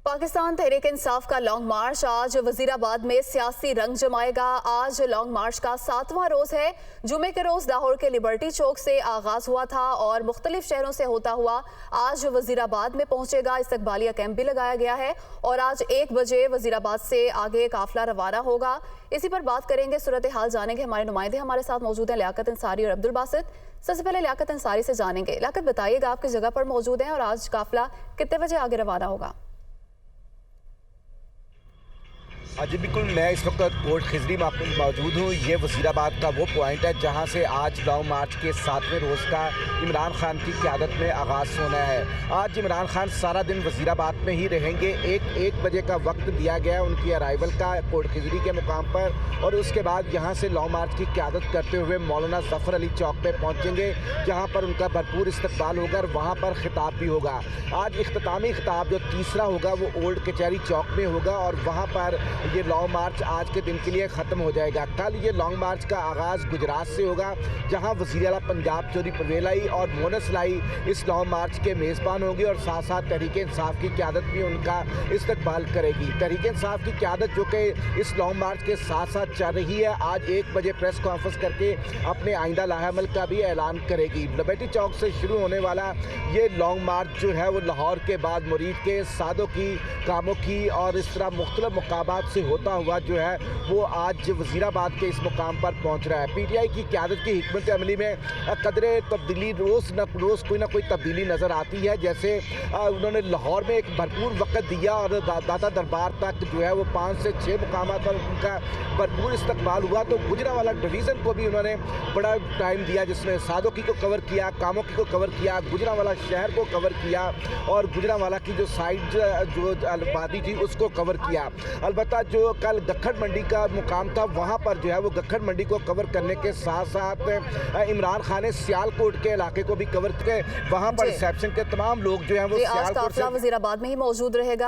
पाकिस्तान तहरीक इंसाफ का लॉन्ग मार्च आज वजीराबाद में सियासी रंग जमाएगा। आज लॉन्ग मार्च का 7वां रोज है। जुमे के रोज लाहौर के लिबर्टी चौक से आगाज हुआ था और मुख्तलिफ शहरों से होता हुआ आज वजीराबाद में पहुंचेगा। इस्तकबालिया कैंप भी लगाया गया है और आज 1 बजे वजीराबाद से आगे काफिला रवाना होगा। इसी पर बात करेंगे, सूरत हाल जानेंगे। हमारे नुमाइंदे हमारे साथ मौजूद हैं, लियाकत अंसारी और अब्दुल बासित। सबसे पहले लियाकत अंसारी से जानेंगे। लियाकत, बताइएगा आप किस जगह पर मौजूद हैं और आज काफिला कितने बजे आगे रवाना होगा? जी बिल्कुल, मैं इस वक्त कोट खिजरी में मौजूद हूँ। ये वजीराबाद का वो पॉइंट है जहाँ से आज लॉन्ग मार्च के 7वें रोज़ का इमरान खान की क़यादत में आगाज़ होना है। आज इमरान खान सारा दिन वजीराबाद में ही रहेंगे। एक बजे का वक्त दिया गया है उनकी अराइवल का कोट खिजरी के मुकाम पर, और उसके बाद यहाँ से लॉन्ग मार्च की क़यादत करते हुए मौलाना ज़फ़र अली चौक पर पहुँचेंगे, जहाँ पर उनका भरपूर इस्तकबाल होगा और वहाँ पर खिताब भी होगा। आज इख्तितामी खिताब जो तीसरा होगा वो ओल्ड कचहरी चौक में होगा और वहाँ पर ये लॉन्ग मार्च आज के दिन के लिए ख़त्म हो जाएगा। कल ये लॉन्ग मार्च का आगाज़ गुजरात से होगा, जहां वज़ीर आला पंजाब चौधरी परवेज़ लाई और मोनस लाई इस लॉन्ग मार्च के मेज़बान होंगे और साथ साथ तहरीक इंसाफ की क़यादत भी उनका इस्तकबाल करेगी। तहरीक इंसाफ की क़यादत जो कि इस लॉन्ग मार्च के साथ साथ चल रही है, आज 1 बजे प्रेस कॉन्फ्रेंस करके अपने आइंदा लाहेअमल का भी ऐलान करेगी। लिबर्टी चौक से शुरू होने वाला ये लॉन्ग मार्च जो है वो लाहौर के बाद मुरीद के, सादों की, कामों की और इस तरह मुख्तलिफ मुकामात से होता हुआ जो है वो आज वजीराबाद के इस मुकाम पर पहुंच रहा है। पीटीआई की क़यादत की हिकमत अमली में कदरे तब्दीली रोज़ कोई ना कोई तब्दीली नज़र आती है। जैसे उन्होंने लाहौर में एक भरपूर वक्त दिया और दाता दरबार तक जो है वो 5 से 6 मुकामात पर उनका भरपूर इस्तकबाल हुआ। तो गुजरांवाला डिवीज़न को भी उन्होंने बड़ा टाइम दिया, जिसमें सादोकी को कवर किया, कामोकी को कवर किया, गुजरांवाला शहर को कवर किया और गुजरांवाला की जो साइड जो आबादी थी उसको कवर किया। अलबत्ता जो कल गखड़ मंडी का मुकाम था वहाँ पर जो है वो गखड़ मंडी को कवर करने के साथ साथ इमरान खान ने सियालकोट के इलाके को भी कवर किया। वहाँ पर रिसेप्शन के तमाम लोग जो हैं वो आज काफिला वजीराबाद में ही मौजूद रहेगा।